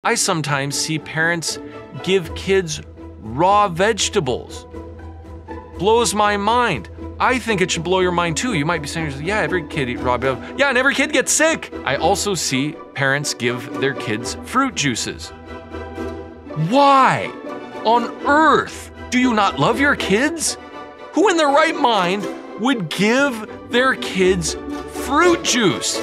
I sometimes see parents give kids raw vegetables. Blows my mind. I think it should blow your mind too. You might be saying, yeah, every kid eats raw vegetables. Yeah, and every kid gets sick. I also see parents give their kids fruit juices. Why on earth do you not love your kids? Who in their right mind would give their kids fruit juice?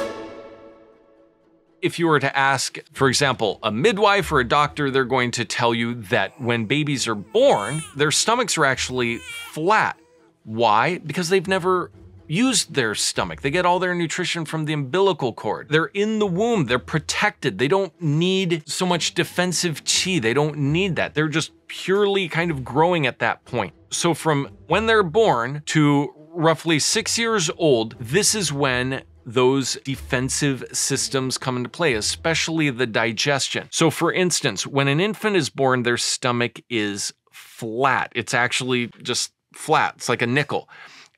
If you were to ask, for example, a midwife or a doctor, they're going to tell you that when babies are born, their stomachs are actually flat. Why? Because they've never used their stomach. They get all their nutrition from the umbilical cord. They're in the womb, they're protected. They don't need so much defensive qi. They don't need that. They're just purely kind of growing at that point. So from when they're born to roughly 6 years old, this is when those defensive systems come into play, especially the digestion. So for instance, when an infant is born, their stomach is flat. It's actually just flat. It's like a nickel.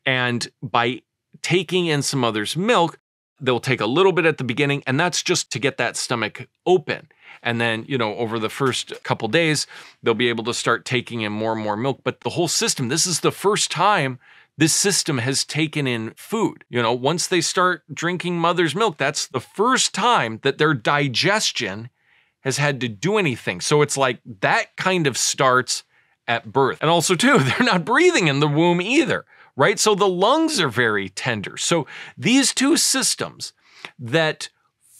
And by taking in some mother's milk, they'll take a little bit at the beginning, and that's just to get that stomach open. And then, over the first couple days, they'll be able to start taking in more and more milk. But the whole system, this is the first time this system has taken in food. Once they start drinking mother's milk, that's the first time that their digestion has had to do anything. So it's like that kind of starts at birth. And also too, they're not breathing in the womb either, right? So the lungs are very tender. So these two systems that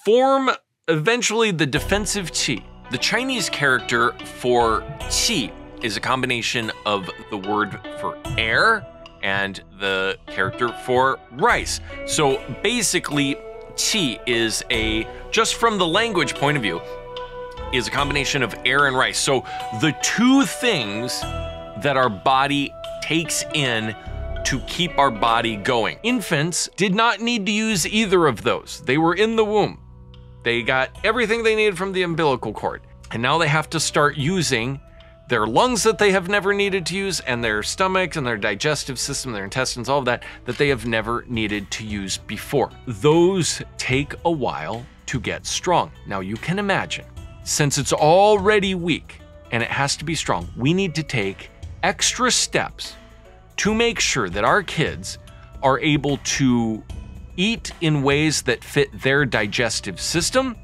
form eventually the defensive qi. The Chinese character for qi is a combination of the word for air and the character for rice. So basically, qi is just from the language point of view, is a combination of air and rice. So the two things that our body takes in to keep our body going. Infants did not need to use either of those. They were in the womb. They got everything they needed from the umbilical cord. And now they have to start using their lungs that they have never needed to use, and their stomachs and their digestive system, their intestines, all of that they have never needed to use before. Those take a while to get strong. Now you can imagine, since it's already weak and it has to be strong, we need to take extra steps to make sure that our kids are able to eat in ways that fit their digestive system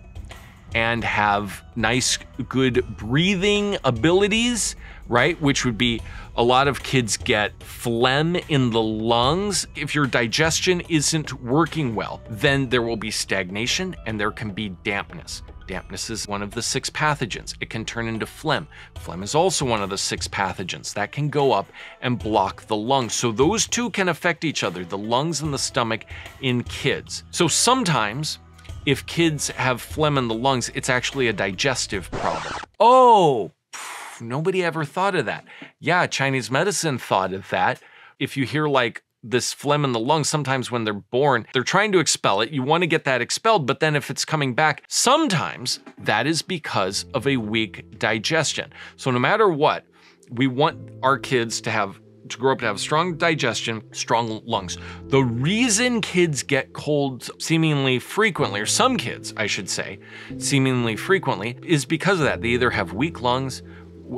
and have nice, good breathing abilities, right? Which would be, a lot of kids get phlegm in the lungs. If your digestion isn't working well, then there will be stagnation and there can be dampness. Dampness is one of the 6 pathogens. It can turn into phlegm. Phlegm is also one of the 6 pathogens that can go up and block the lungs. So those two can affect each other, the lungs and the stomach in kids. So sometimes, if kids have phlegm in the lungs, it's actually a digestive problem. Oh, nobody ever thought of that. Yeah, Chinese medicine thought of that. If you hear like this phlegm in the lungs, sometimes when they're born, they're trying to expel it. You want to get that expelled, but then if it's coming back, sometimes that is because of a weak digestion. So no matter what, we want our kids to grow up to have strong digestion, strong lungs. The reason kids get colds seemingly frequently, or some kids, I should say, seemingly frequently, is because of that. They either have weak lungs.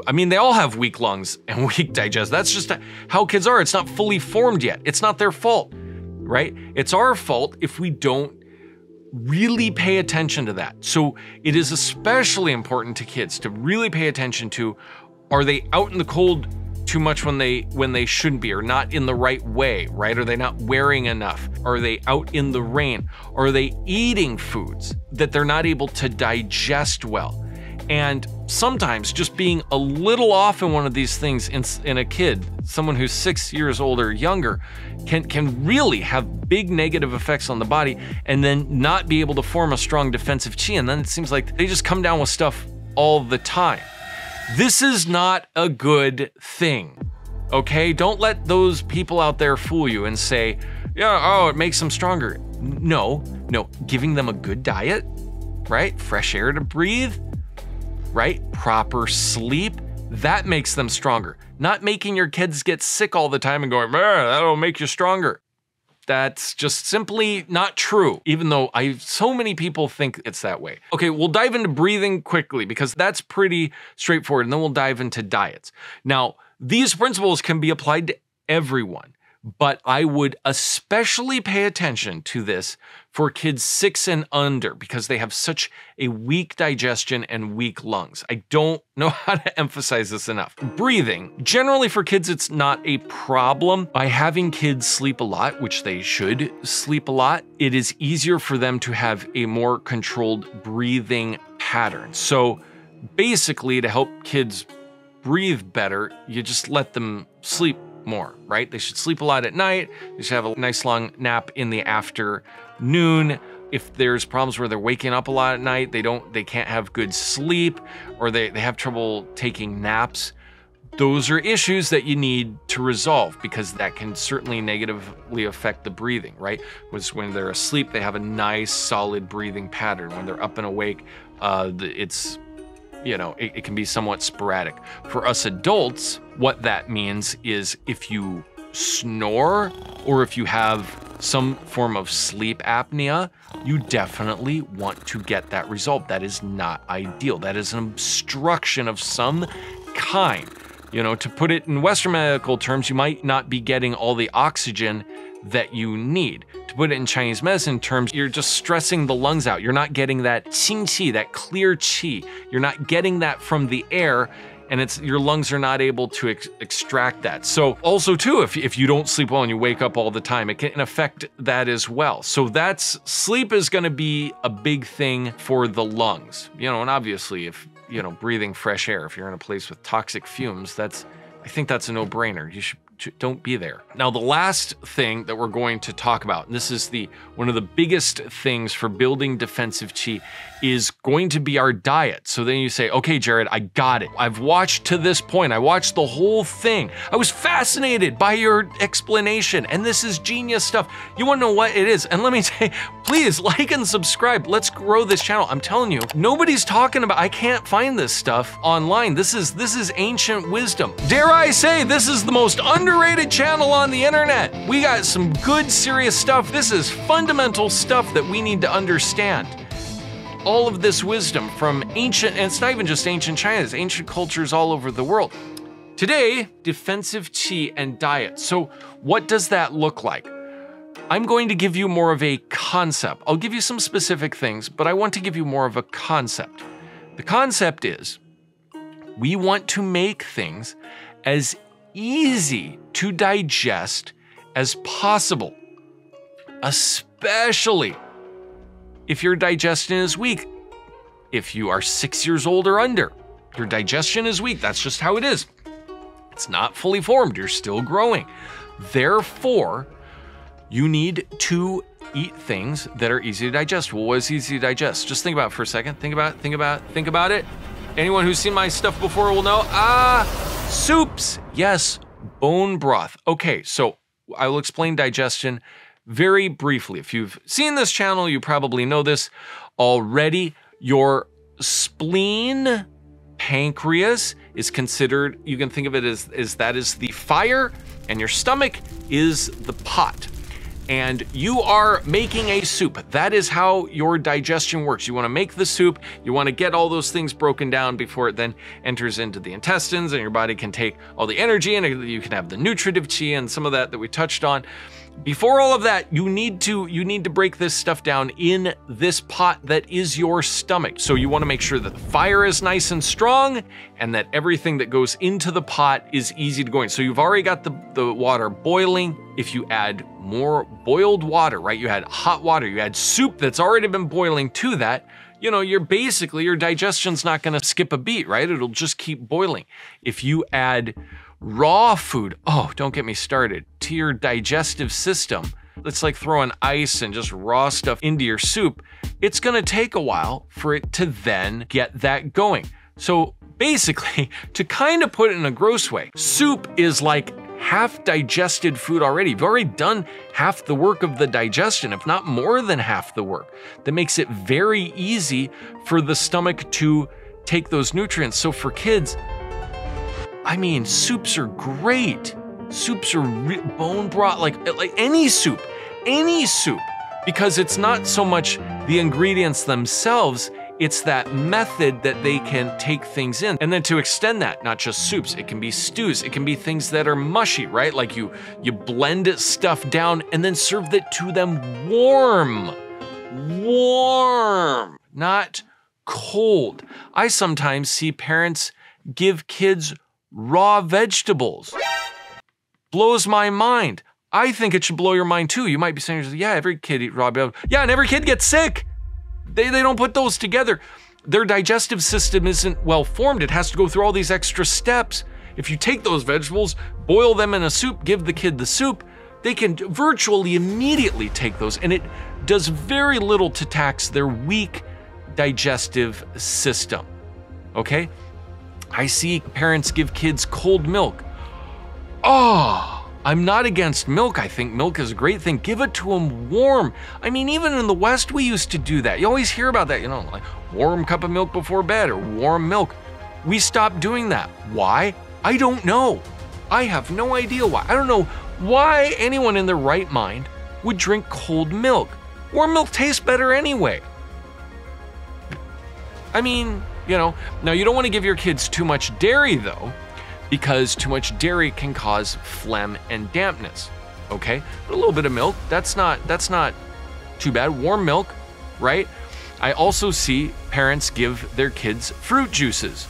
I mean, they all have weak lungs and weak digestion. That's just how kids are. It's not fully formed yet. It's not their fault, right? It's our fault if we don't really pay attention to that. So it is especially important to kids to really pay attention to, are they out in the cold too much when they shouldn't be, or not in the right way, right? Are they not wearing enough? Are they out in the rain? Are they eating foods that they're not able to digest well? And sometimes just being a little off in one of these things in a kid, someone who's 6 years old or younger, can really have big negative effects on the body, and then not be able to form a strong defensive qi. And then it seems like they just come down with stuff all the time. This is not a good thing, okay? Don't let those people out there fool you and say, yeah, oh, it makes them stronger. No, giving them a good diet, right? Fresh air to breathe, right? Proper sleep, that makes them stronger. Not making your kids get sick all the time and going, that'll make you stronger. That's just simply not true, even though so many people think it's that way. Okay, we'll dive into breathing quickly because that's pretty straightforward, and then we'll dive into diets. Now, these principles can be applied to everyone, but I would especially pay attention to this for kids 6 and under because they have such a weak digestion and weak lungs. I don't know how to emphasize this enough. Breathing, generally for kids, it's not a problem. By having kids sleep a lot, which they should sleep a lot, it is easier for them to have a more controlled breathing pattern. So basically, to help kids breathe better, you just let them sleep more, right? They should sleep a lot at night. They should have a nice long nap in the afternoon. If there's problems where they're waking up a lot at night, they can't have good sleep, or they have trouble taking naps, those are issues that you need to resolve because that can certainly negatively affect the breathing, right? When they're asleep, they have a nice solid breathing pattern. When they're up and awake, it's, you know, it can be somewhat sporadic. For us adults, what that means is if you snore or if you have some form of sleep apnea, you definitely want to get that resolved. That is not ideal. That is an obstruction of some kind. You know, to put it in Western medical terms, you might not be getting all the oxygen that you need. To put it in Chinese medicine terms, you're just stressing the lungs out. You're not getting that qing qi, that clear qi. You're not getting that from the air, and your lungs are not able to extract that. So also too, if you don't sleep well and you wake up all the time, it can affect that as well. So sleep is gonna be a big thing for the lungs. You know, and obviously if, you know, breathing fresh air, if you're in a place with toxic fumes, I think that's a no-brainer. Don't be there. Now, the last thing that we're going to talk about, and this is one of the biggest things for building defensive qi, is going to be our diet. So then you say, okay, Jared, I got it. I've watched to this point. I watched the whole thing. I was fascinated by your explanation, and this is genius stuff. You wanna know what it is? And let me say, please like and subscribe. Let's grow this channel. I'm telling you, nobody's talking about, I can't find this stuff online. This is ancient wisdom. Dare I say, this is the most underrated channel on the internet. We got some good, serious stuff. This is fundamental stuff that we need to understand. All of this wisdom from ancient, and it's not even just ancient China, it's ancient cultures all over the world. Today, defensive qi and diet. So what does that look like? I'm going to give you more of a concept. I'll give you some specific things, but I want to give you more of a concept. The concept is, we want to make things as easy to digest as possible, especially if your digestion is weak. If you are 6 years old or under, your digestion is weak. That's just how it is. It's not fully formed. You're still growing. Therefore, you need to eat things that are easy to digest. Well, what is easy to digest? Just think about it for a second. Think about it. Anyone who's seen my stuff before will know. Soups. Yes, bone broth. Okay, so I will explain digestion very briefly. If you've seen this channel, you probably know this already. Your spleen, pancreas is considered, you can think of it as that is the fire, and your stomach is the pot. And you are making a soup. That is how your digestion works. You wanna make the soup, you wanna get all those things broken down before it then enters into the intestines, and your body can take all the energy, and you can have the nutritive qi and some of that we touched on. Before all of that, you need to break this stuff down in this pot that is your stomach. So you want to make sure that the fire is nice and strong and that everything that goes into the pot is easy to go in. So you've already got the water boiling. If you add more boiled water, right? You add hot water, you add soup that's already been boiling to that, you know, your digestion's not gonna skip a beat, right? It'll just keep boiling. If you add raw food, oh, don't get me started, to your digestive system, it's like throwing ice and just raw stuff into your soup. It's gonna take a while for it to then get that going. So basically, to kind of put it in a gross way, soup is like half digested food already. You've already done half the work of the digestion, if not more than half the work. That makes it very easy for the stomach to take those nutrients. So for kids, I mean, soups are great. Soups are bone broth, like any soup. any soup, because it's not so much the ingredients themselves, it's that method that they can take things in. And then to extend that, not just soups, it can be stews, it can be things that are mushy, right? Like you blend stuff down and then serve it to them warm. Warm, not cold. I sometimes see parents give kids raw vegetables. Blows my mind. I think it should blow your mind too. You might be saying, yeah, every kid eats raw vegetables. Yeah, and every kid gets sick. They don't put those together. Their digestive system isn't well formed. It has to go through all these extra steps. If you take those vegetables, boil them in a soup, give the kid the soup, they can virtually immediately take those, and it does very little to tax their weak digestive system, okay? I see parents give kids cold milk. Oh, I'm not against milk. I think milk is a great thing. Give it to them warm. I mean, even in the West, we used to do that. You always hear about that, you know, like warm cup of milk before bed or warm milk. We stopped doing that. Why? I don't know. I have no idea why. I don't know why anyone in their right mind would drink cold milk. Warm milk tastes better anyway. I mean, you know, now you don't want to give your kids too much dairy though, because too much dairy can cause phlegm and dampness, okay? But a little bit of milk, that's not too bad. Warm milk, right? I also see parents give their kids fruit juices.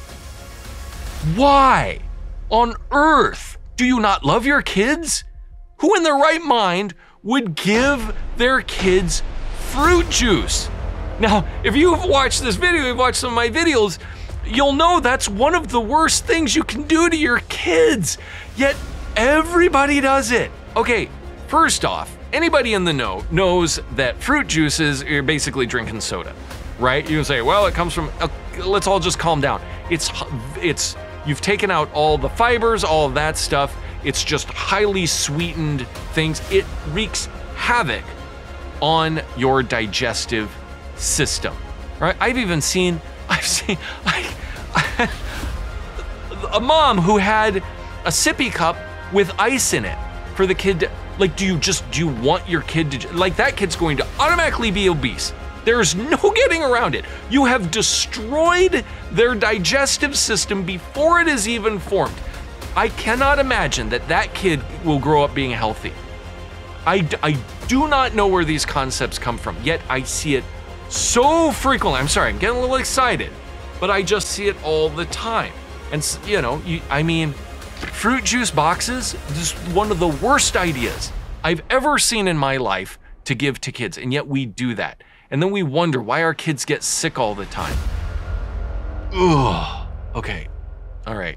Why on earth do you not love your kids? Who in their right mind would give their kids fruit juice? Now, if you've watched this video, you've watched some of my videos, you'll know that's one of the worst things you can do to your kids, yet everybody does it. Okay, first off, anybody in the know knows that fruit juices, you're basically drinking soda, right? You can say, well, it comes from, let's all just calm down. You've taken out all the fibers, all of that stuff. It's just highly sweetened things. It wreaks havoc on your digestive system, right? I've seen a mom who had a sippy cup with ice in it for the kid to, like, do you want your kid to, like, that kid's going to automatically be obese. There's no getting around it. You have destroyed their digestive system before it is even formed. I cannot imagine that kid will grow up being healthy. I do not know where these concepts come from, yet I see it so frequently. I'm sorry, I'm getting a little excited, but I just see it all the time. And you know, I mean, fruit juice boxes is one of the worst ideas I've ever seen in my life to give to kids, and yet we do that. And then we wonder why our kids get sick all the time. Ugh. Okay. All right.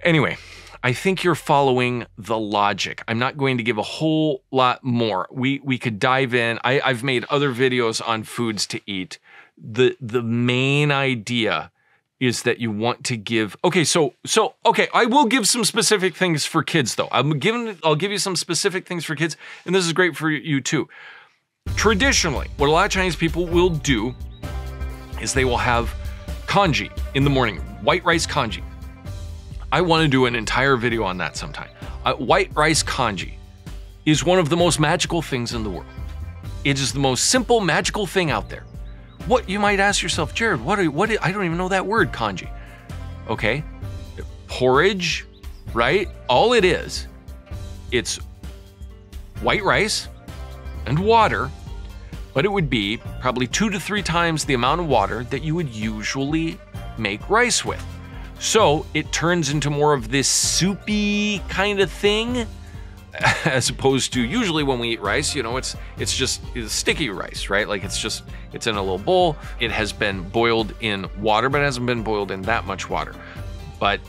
Anyway, I think you're following the logic. I'm not going to give a whole lot more. We could dive in. I've made other videos on foods to eat. The main idea is that you want to give, okay, okay, I will give some specific things for kids though. I'll give you some specific things for kids, and this is great for you too. Traditionally, what a lot of Chinese people will do is they will have congee in the morning, white rice congee. I want to do an entire video on that sometime. White rice congee is one of the most magical things in the world. It is the most simple, magical thing out there. What, you might ask yourself, Jared, I don't even know that word, congee. Okay, porridge, right? All it is, it's white rice and water, but it would be probably 2 to 3 times the amount of water that you would usually make rice with. So it turns into more of this soupy kind of thing, as opposed to usually when we eat rice, you know, it's sticky rice, right? Like it's in a little bowl. It has been boiled in water, but it hasn't been boiled in that much water. But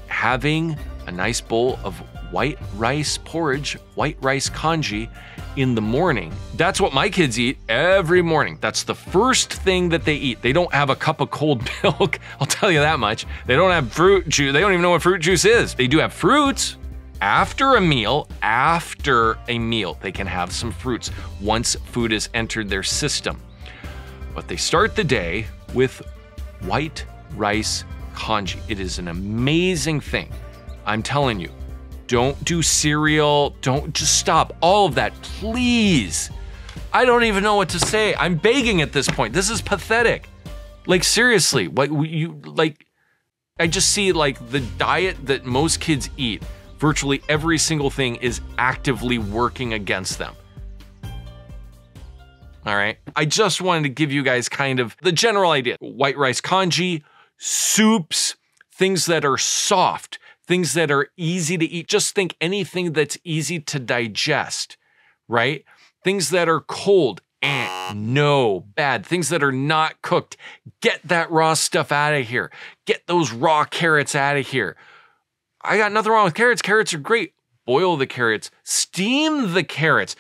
having a nice bowl of white rice porridge, white rice congee in the morning, that's what my kids eat every morning. That's the first thing that they eat. They don't have a cup of cold milk, I'll tell you that much. They don't have fruit juice. They don't even know what fruit juice is. They do have fruits. After a meal, they can have some fruits once food has entered their system. But they start the day with white rice congee. It is an amazing thing. I'm telling you, Don't do cereal. Don't, just stop all of that, please. I don't even know what to say. I'm begging at this point. This is pathetic. Like, seriously, what you, like, I just see like the diet that most kids eat, virtually every single thing is actively working against them. All right. I just wanted to give you guys kind of the general idea. White rice congee, soups, things that are soft, things that are easy to eat. Just think anything that's easy to digest, right? Things that are cold, no, bad. Things that are not cooked, get that raw stuff out of here. Get those raw carrots out of here. I got nothing wrong with carrots. Carrots are great. Boil the carrots, steam the carrots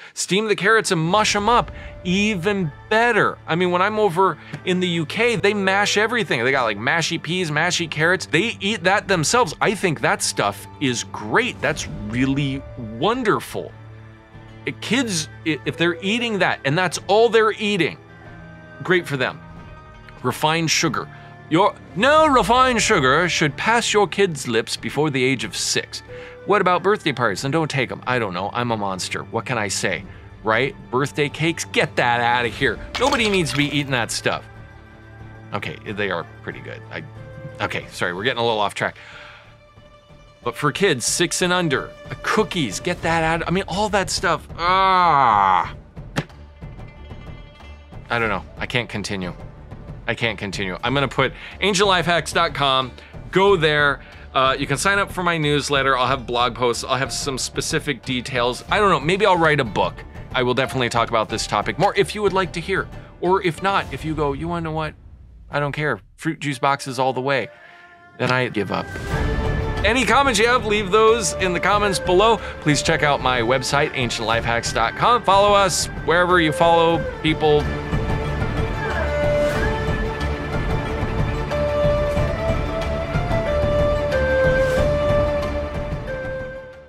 and mush them up, even better. I mean, when I'm over in the UK, they mash everything. They got like mashy peas, mashy carrots. They eat that themselves. I think that stuff is great. That's really wonderful. Kids, if they're eating that and that's all they're eating, great for them. Refined sugar. No refined sugar should pass your kids' lips before the age of 6. What about birthday parties? Then don't take them. I don't know. I'm a monster. What can I say? Right? Birthday cakes? Get that out of here. Nobody needs to be eating that stuff. Okay, they are pretty good. Okay, sorry, we're getting a little off track. But for kids 6 and under, cookies, get that out. I mean, all that stuff. I don't know. I can't continue. I'm gonna put angellifehacks.com. Go there. You can sign up for my newsletter. I'll have blog posts. I'll have some specific details. I don't know, maybe I'll write a book. I will definitely talk about this topic more if you would like to hear. Or if not, if you go, you wanna know what? I don't care. Fruit juice boxes all the way. Then I give up. Any comments you have, leave those in the comments below. Please check out my website, ancientlifehacks.com. Follow us wherever you follow people.